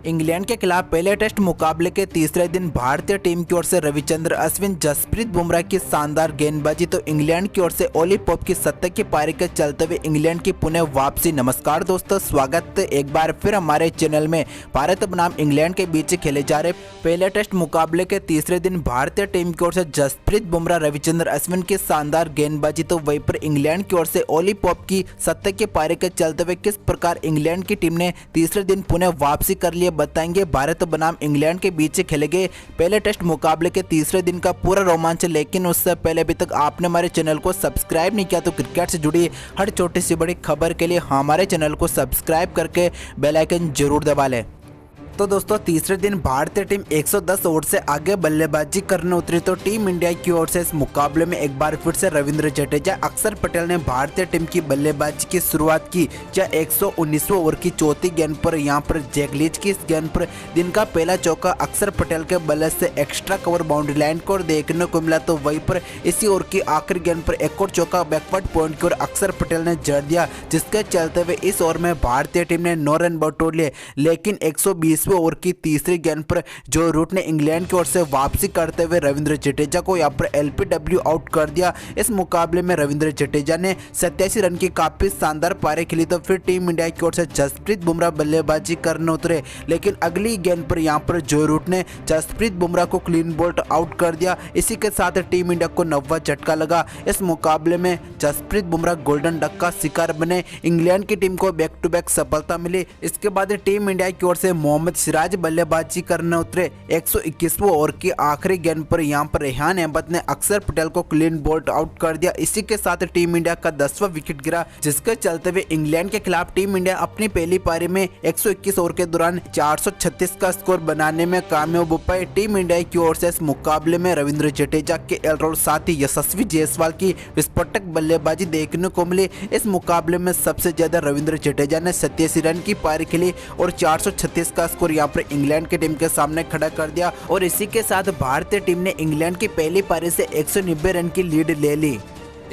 England के खिलाफ पहले टेस्ट मुकाबले के तीसरे दिन भारतीय टीम की ओर से रविचंद्र अश्विन, जसप्रीत बुमराह की शानदार गेंदबाजी तो इंग्लैंड की ओर से ओली पोप की 70 की पारी के चलते हुए इंग्लैंड की पुणे वापसी। नमस्कार दोस्तों, स्वागत एक बार फिर हमारे चैनल में। भारत बनाम इंग्लैंड के बीच खेले जा रहे पहले टेस्ट मुकाबले के तीसरे दिन भारतीय टीम की ओर से जसप्रीत बुमराह, रविचंद्र अश्विन की शानदार गेंदबाजी तो वहीं पर इंग्लैंड की ओर से ओली पोप की 70 की पारी के चलते हुए किस प्रकार इंग्लैंड की टीम ने तीसरे दिन पुणे वापसी कर लिए बताएंगे। भारत बनाम इंग्लैंड के बीच खेले गए पहले टेस्ट मुकाबले के तीसरे दिन का पूरा रोमांच। लेकिन उससे पहले अभी तक आपने हमारे चैनल को सब्सक्राइब नहीं किया तो क्रिकेट से जुड़ी हर छोटी सी बड़ी खबर के लिए हमारे चैनल को सब्सक्राइब करके बेल आइकन जरूर दबा लें। तो दोस्तों, तीसरे दिन भारतीय टीम 110 ओवर से आगे बल्लेबाजी करने उतरी तो टीम इंडिया की ओर से इस मुकाबले में एक बार फिर से रविंद्र जडेजा, अक्षर पटेल ने भारतीय टीम की बल्लेबाजी की शुरुआत की। जहां 119वें ओवर की चौथी गेंद पर यहां पर जैक लीच की इस गेंद पर दिन का पहला चौका अक्षर पटेल के बल्ले से एक्स्ट्रा कवर बाउंड्री लाइन को देखने को मिला। तो वहीं पर इसी ओवर की आखिरी गेंद पर एक और चौका बैकवर्ड पॉइंट की ओर अक्षर पटेल ने जड़ दिया, जिसके चलते हुए इस ओवर में भारतीय टीम ने 9 रन बटोर लिए। लेकिन 120 ओवर की तीसरी गेंद पर जो रूट ने इंग्लैंड की ओर से वापसी करते हुए रविंद्र जडेजा को यहां पर एलपीडब्ल्यू आउट कर दिया। इस मुकाबले में रविंद्र जडेजा ने 87 रन की काफी शानदार पारी खेली। तो फिर टीम इंडिया की ओर से जसप्रीत बुमराह बल्लेबाजी करने उतरे, लेकिन अगली गेंद पर यहां पर जो रूट ने जसप्रीत बुमराह को क्लीन बोल्ड आउट कर दिया। इसी के साथ टीम इंडिया को 90 झटका लगा। इस मुकाबले में जसप्रीत बुमराह गोल्डन डक का शिकार बने। इंग्लैंड की टीम को बैक टू बैक सफलता मिली। इसके बाद टीम इंडिया की ओर से मोहम्मद सिराज बल्लेबाजी करने उतरे। 121वें ओवर की आखिरी गेंद पर यहां पर रेहान अहमद ने अक्षर पटेल को क्लीन बोल्ड आउट कर दिया। इसी के साथ टीम इंडिया का 10वां विकेट गिरा, जिसके चलते हुए इंग्लैंड के खिलाफ टीम इंडिया अपनी पहली पारी में 121 ओवर के दौरान 436 का स्कोर बनाने में कामयाब हो पाई। टीम इंडिया की ओर से इस मुकाबले में रविंद्र जडेजा के ऑलराउंड साथ ही यशस्वी जायसवाल की विस्फोटक बल्लेबाजी देखने को मिली। इस मुकाबले में सबसे ज्यादा रविंद्र जडेजा ने 87 रन की पारी खेली और 436 का स्कोर यहां पर इंग्लैंड की टीम के सामने खड़ा कर दिया। और इसी के साथ भारतीय टीम ने इंग्लैंड की पहली पारी से 190 रन की लीड ले ली।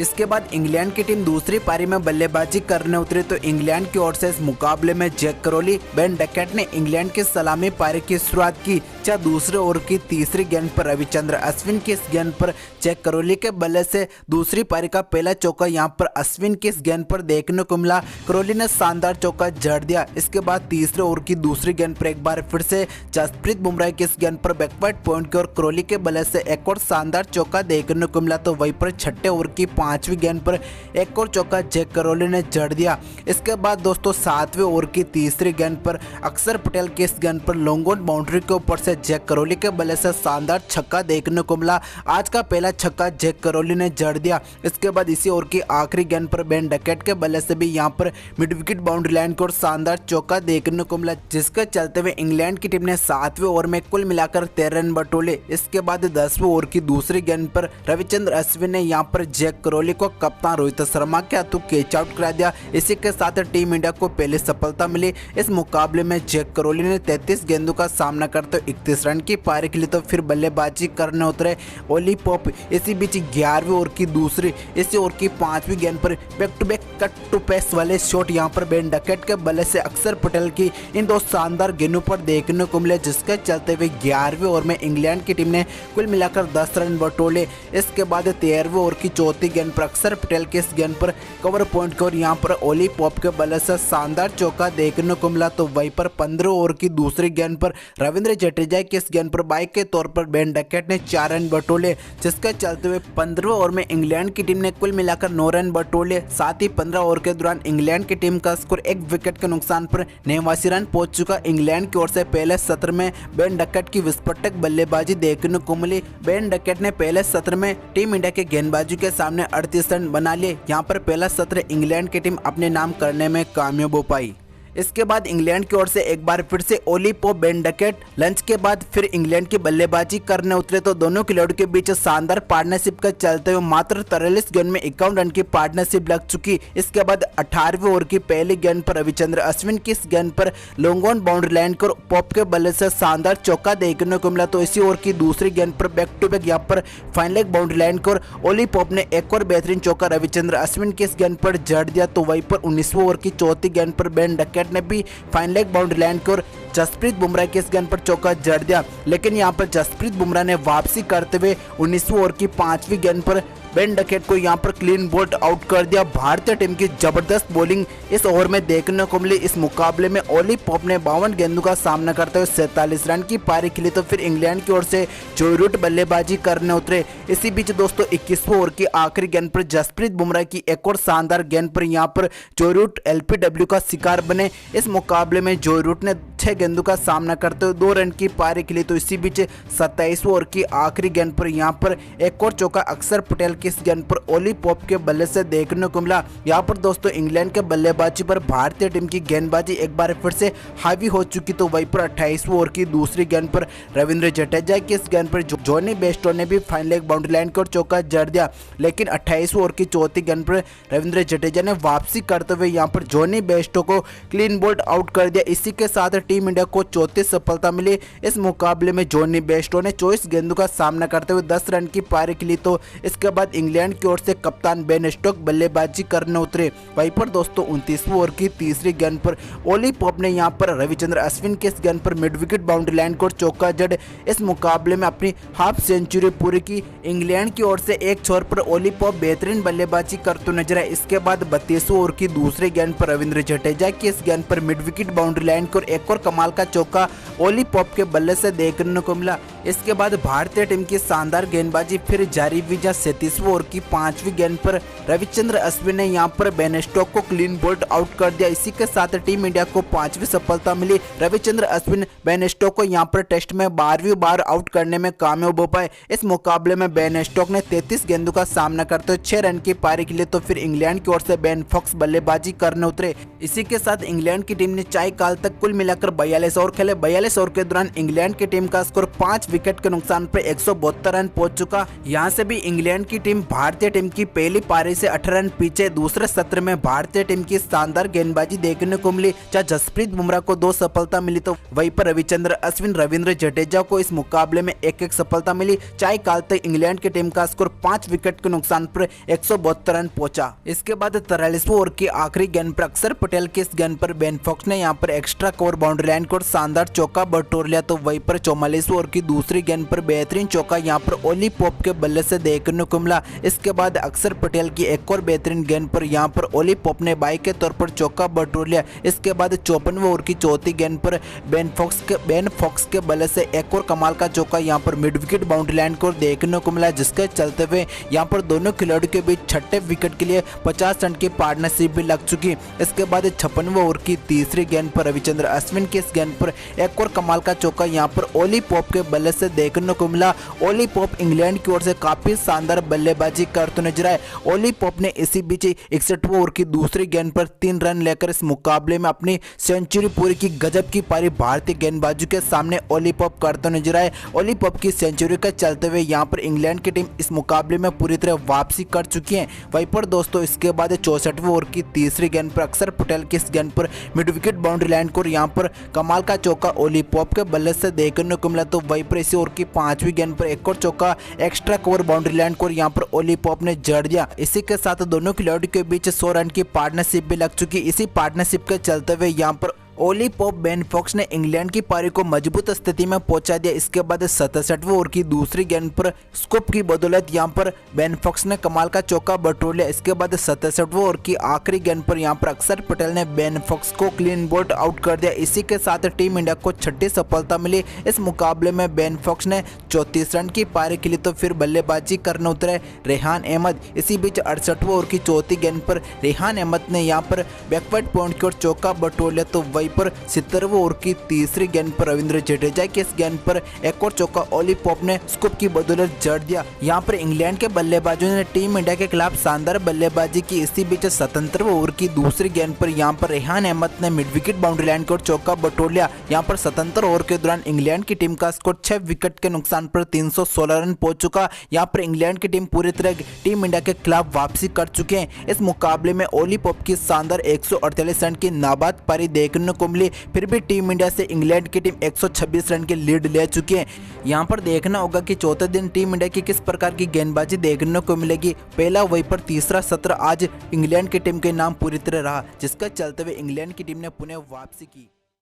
इसके बाद इंग्लैंड की टीम दूसरी पारी में बल्लेबाजी करने उतरी तो इंग्लैंड की ओर से इस मुकाबले में जैक करौली, बेन डकैट ने इंग्लैंड की सलामी पारी की शुरुआत की। जहां दूसरे ओवर की तीसरी गेंद पर रविचंद्र अश्विन की इस गेंद पर जैक करौली के बल्ले से दूसरी पारी का पहला चौका यहां पर अश्विन की इस गेंद पर देखने को मिला। करौली ने शानदार चौका जड़ दिया। इसके बाद तीसरे ओवर की दूसरी गेंद पर एक बार फिर से जसप्रीत बुमराह की इस गेंद पर बैकवर्ड पॉइंट की ओर करौली के बल्ले से एक और शानदार चौका देखने को मिला। तो वहीं पर छठे ओवर की 5वीं गेंद पर एक और चौका जैक करौली ने जड़ दिया। इसके बाद दोस्तों 7वें ओवर की तीसरी गेंद पर अक्षर पटेल की इस गेंद पर लॉन्ग ऑन बाउंड्री के ऊपर से जैक करौली के बल्ले से शानदार छक्का देखने को मिला। आज का पहला छक्का जैक करौली ने जड़ दिया। इसके बाद इसी ओवर की आखिरी गेंद पर बेन डकैट के बल्ले से भी यहां पर मिड विकेट बाउंड्री लाइन को शानदार चौका देखने को मिला, जिसके चलते हुए इंग्लैंड की टीम ने 7वें ओवर में कुल मिलाकर 13 रन बटोले। इसके बाद 10वें ओवर की दूसरी गेंद पर रविचंद्र अश्विन ने यहां पर जैक करौली को कप्तान रोहित शर्मा के हाथों कैच आउट करा दिया। इसी के साथ टीम इंडिया को पहली सफलता मिली। इस मुकाबले में जैक करौली ने 33 गेंदों का सामना करते 31 रन की पारी खेली। तो फिर बल्लेबाजी करने उतरे ओली पोप। इसी बीच 11वें ओवर की दूसरी, इसी ओवर की 5वीं गेंद पर back to back cut to pace वाले शॉट यहां पर बेन डकैट के बल्ले से अक्षर पटेल की इन दो शानदार गेंदों पर देखने को मिले, जिसके चलते हुए 11वें ओवर में इंग्लैंड की टीम ने कुल मिलाकर 10 रन बटोले। इसके बाद 13वें ओवर की चौथी गेंद पर अक्षर पटेल के इस गेंद पर कवर पॉइंट को यहां पर ओली पोप के बल्ले से शानदार चौका देखने को मिला। तो वहीं पर 15 ओवर की दूसरी गेंद पर रविंद्र जडेजा की इस गेंद पर बाइक के तौर पर बेन डकैट ने 4 रन बटोले, जिसके चलते हुए 15वें ओवर में इंग्लैंड की टीम ने कुल मिलाकर 9 रन बटोले। साथ ही 15 ओवर के दौरान इंग्लैंड की टीम का स्कोर 1 विकेट के नुकसान पर 89 रन पहुंच चुका। इंग्लैंड की ओर से पहले सत्र में बेन डकैट की विस्फोटक बल्लेबाजी देखने को मिली। बेन डकैट ने पहले सत्र में टीम इंडिया के गेंदबाजों के सामने 38 रन बना लिए। यहां पर पहला सत्र इंग्लैंड की टीम अपने नाम करने में कामयाब हो पाई। इसके बाद इंग्लैंड की ओर से एक बार फिर से Ollie Pope, Ben Duckett lunch के बाद फिर इंग्लैंड की बल्लेबाजी करने उतरे तो दोनों खिलाड़ियों के बीच शानदार पार्टनरशिप का चलते हुए मात्र 43 गेंद में 51 रन की पार्टनरशिप लग चुकी। इसके बाद 18वें ओवर की पहली गेंद पर रविचंद्र अश्विन की इस गेंद पर लॉन्ग ऑन बाउंड्री लाइन को पोप के बल्ले से शानदार चौका देखने को मिला। तो इसी ओवर की दूसरी गेंद पर बैक टू बैक यहाँ पर फाइन लेग बाउंड्री लाइन को ओली पोप ने एक और बेहतरीन चौका रविचंद्र अश्विन की इस गेंद पर जड़ दिया। तो वहीं पर 19वें ओवर की चौथी गेंद पर बेन डकैट विकेट ने भी फाइन लेग बाउंड्री लाइन की ओर जसप्रीत बुमराह के इस गेंद पर चौका जड़ दिया, लेकिन यहां पर जसप्रीत बुमराह ने वापसी करते हुए 19वीं ओवर की 5वीं गेंद पर बेन डकेट को यहां पर क्लीन बोल्ड आउट कर दिया। भारतीय टीम की जबरदस्त बॉलिंग इस ओवर में देखने को मिली। इस मुकाबले में ओली पॉप ने 52 गेंदों का सामना करते हुए 47 रन की पारी खेली, तो फिर इंग्लैंड की ओर से जोई रूट बल्लेबाजी करने उतरे। इसी बीच दोस्तों 21वें ओवर की आखिरी गेंद पर जसप्रीत बुमराह की एक और शानदार गेंद पर यहां पर जोई रूट एलपीडब्ल्यू का शिकार बने। इस मुकाबले में जोई रूट ने 6 गेंदों का सामना करते हुए 2 रन की पारी खेली, तो इसी बीच 27वें ओवर की आखिरी गेंद पर यहां पर एक और चौका अक्षर पटेल की इस गेंद पर ओली पॉप के बल्ले से देखने को मिला। यहां पर दोस्तों इंग्लैंड के बल्लेबाजी पर भारतीय टीम की गेंदबाजी एक बार फिर से हावी हो चुकी, तो वहीं पर 28वें ओवर की दूसरी गेंद पर रविंद्र जडेजा की इस गेंद पर जॉनी बेस्टो ने भी फाइन लेग बाउंड्री लाइन की ओर चौका जड़ दिया, लेकिन 28वें ओवर की चौथी गेंद पर रविंद्र जडेजा ने वापसी करते हुए यहां पर जॉनी बेस्टो को क्लीन बोल्ड आउट कर दिया। इसी के साथ टीम इंडिया को चौथी सफलता मिली। इस मुकाबले में जॉनी बेस्टो ने 24 गेंदों का सामना करते हुए 10 रन की पारी खेली, तो इसके बाद इंग्लैंड की ओर से कप्तान बेन स्टोक्स बल्लेबाजी करने उतरे। वहीं पर दोस्तों 29वें ओवर की तीसरी गेंद पर ओली पॉप ने यहां पर रविचंद्र अश्विन के इस गेंद पर मिड विकेट बाउंड्री लाइन को चौका जड़ इस मुकाबले में अपनी हाफ सेंचुरी पूरी की। इंग्लैंड की ओर से एक छोर पर ओली पॉप बेहतरीन बल्लेबाजी करते नजर आए। इसके बाद 32वें ओवर की दूसरी गेंद पर रविंद्र जडेजा की इस गेंद पर मिड विकेट बाउंड्री लाइन को एक और कमाल का चौका ओली पॉप के बल्ले से देखने को मिला। इसके बाद भारतीय टीम की शानदार गेंदबाजी फिर जारी हुई, जहां 37वें ओवर की 5वीं गेंद पर रविचंद्र अश्विन ने यहां पर बेन स्टोक्स को क्लीन बोल्ड आउट कर दिया। इसी के साथ टीम इंडिया को 5वीं सफलता मिली। रविचंद्र अश्विन बेन स्टोक्स को यहां पर टेस्ट में 12वीं बार आउट करने में कामयाब हो पाए। इस मुकाबले में बेन स्टोक्स ने 33 गेंदों का सामना करते हुए 6 रन की पारी खेली, तो फिर इंग्लैंड की ओर से बेन फॉक्स बल्लेबाजी करने उतरे। इसी के साथ इंग्लैंड की टीम ने 4 काल तक कुल मिलाकर 42 ओवर खेले। 42 ओवर के दौरान इंग्लैंड की टीम का स्कोर 5 विकेट के नुकसान पर 172 रन पहुंच चुका। यहां से भी इंग्लैंड की टीम भारतीय टीम की पहली पारी से 18 रन पीछे। दूसरे सत्र में भारतीय टीम की शानदार गेंदबाजी देखने को मिली, जहां जसप्रीत बुमराह को 2 सफलता मिली, तो वहीं पर रविचंद्र अश्विन रविंद्र जडेजा को इस मुकाबले में एक सफलता मिली। 4 काल तक इंग्लैंड की टीम का स्कोर 5 विकेट के नुकसान पर 172 रन पहुंचा। इसके बाद 43वें ओवर की आखिरी गेंद पर अक्षर पटेल की इस गेंद पर बेन फॉक्स ने यहां पर एक्स्ट्रा कवर बाउंड्री लाइन को शानदार चौका बटोर लिया, तो वहीं पर 44वें ओवर की दूसरी गेंद पर बेहतरीन चौका यहां पर ओली पॉप के बल्ले से देखने को मिला। इसके बाद अक्षर पटेल की एक और बेहतरीन गेंद पर यहां पर ओली पॉप ने बाई के तौर पर चौका बटोर लिया। इसके बाद 54वें ओवर की चौथी गेंद पर बेन फॉक्स के बल्ले से एक और कमाल का चौका यहां पर मिड विकेट बाउंड्री लाइन को देखने को मिला, जिसके चलते हुए यहां पर दोनों खिलाड़ियों के बीच छठे विकेट के लिए 50 रन की पार्टनरशिप भी लग चुकी। इसके बाद 56वें ओवर की तीसरी गेंद पर रविचंद्र अश्विन की इस गेंद पर एक और कमाल का चौका यहां पर ओली पॉप के बल्ले से देखने को मिला। ओली पॉप इंग्लैंड की ओर से काफी शानदार बल्लेबाजी करते नजर आए। ओली पॉप ने इसी बीच 61वें ओवर की दूसरी गेंद पर 3 रन लेकर इस मुकाबले में अपनी सेंचुरी पूरी की। गजब की पारी भारतीय गेंदबाजों के सामने ओली पॉप करते नजर आए। ओली पॉप की सेंचुरी के चलते हुए यहां पर इंग्लैंड की टीम इस मुकाबले में पूरी तरह वापसी कर चुकी है। वहीं पर दोस्तों इसके बाद 64वें ओवर की तीसरी गेंद पर अक्षर पटेल की इस गेंद पर मिड विकेट बाउंड्री लाइन को यहां पर कमाल का चौका ओली पॉप के बल्ले से देखने को मिला, तो वहीं पर इसी ओवर की 5वीं गेंद पर एक और चौका एक्स्ट्रा कवर बाउंड्री लाइन को यहां पर ओली पॉप ने जड़ दिया। इसी के साथ दोनों खिलाड़ियों के बीच 100 रन की पार्टनरशिप भी लग चुकी। इसी पार्टनरशिप के चलते हुए यहां पर ओली पॉप बेन फॉक्स ने इंग्लैंड की पारी को मजबूत स्थिति में पहुंचा दिया। इसके बाद 67वें ओवर की दूसरी गेंद पर स्कूप की बदौलत यहां पर बेन फॉक्स ने कमाल का चौका बटोर लिया। इसके बाद 67वें ओवर की आखिरी गेंद पर यहां पर अक्षर पटेल ने बेन फॉक्स को क्लीन बोल्ड आउट कर दिया। इसी के साथ टीम इंडिया को छठी सफलता मिली। इस मुकाबले में बेन फॉक्स ने 34 रन की पारी खेली, तो फिर बल्लेबाजी करने उतरे रेहान अहमद। इसी बीच 68वें ओवर की चौथी गेंद पर रेहान अहमद ने यहां पर बैकवर्ड पॉइंट की ओर चौका बटोर लिया, तो वहीं पर 70वें ओवर की तीसरी गेंद पर रविंद्र जडेजा की इस गेंद पर एक और चौका ओली पॉप ने स्कूप की बदौलत जड़ दिया। यहां पर इंग्लैंड के बल्लेबाजों ने टीम इंडिया के खिलाफ शानदार बल्लेबाजी की। इसी बीच 77वें ओवर की दूसरी गेंद पर यहां पर रेहान अहमद ने मिड विकेट बाउंड्री लाइन को चौका बटोर लिया। यहां पर 77 ओवर के दौरान इंग्लैंड की टीम का स्कोर 6 विकेट के नुकसान पर 316 रन पहुंच चुका। यहां पर इंग्लैंड की टीम पूरी तरह टीम इंडिया के खिलाफ वापसी कर चुके हैं। इस मुकाबले में ओली पॉप की शानदार 148 रन की नाबाद पारी देखने को मिली, फिर भी टीम इंडिया से इंग्लैंड की टीम 126 रन की लीड ले चुकी है। यहाँ पर देखना होगा कि चौथे दिन टीम इंडिया की किस प्रकार की गेंदबाजी देखने को मिलेगी। पहला वहीं पर तीसरा सत्र आज इंग्लैंड की टीम के नाम पूरी तरह रहा, जिसका चलते हुए इंग्लैंड की टीम ने पुनः वापसी की।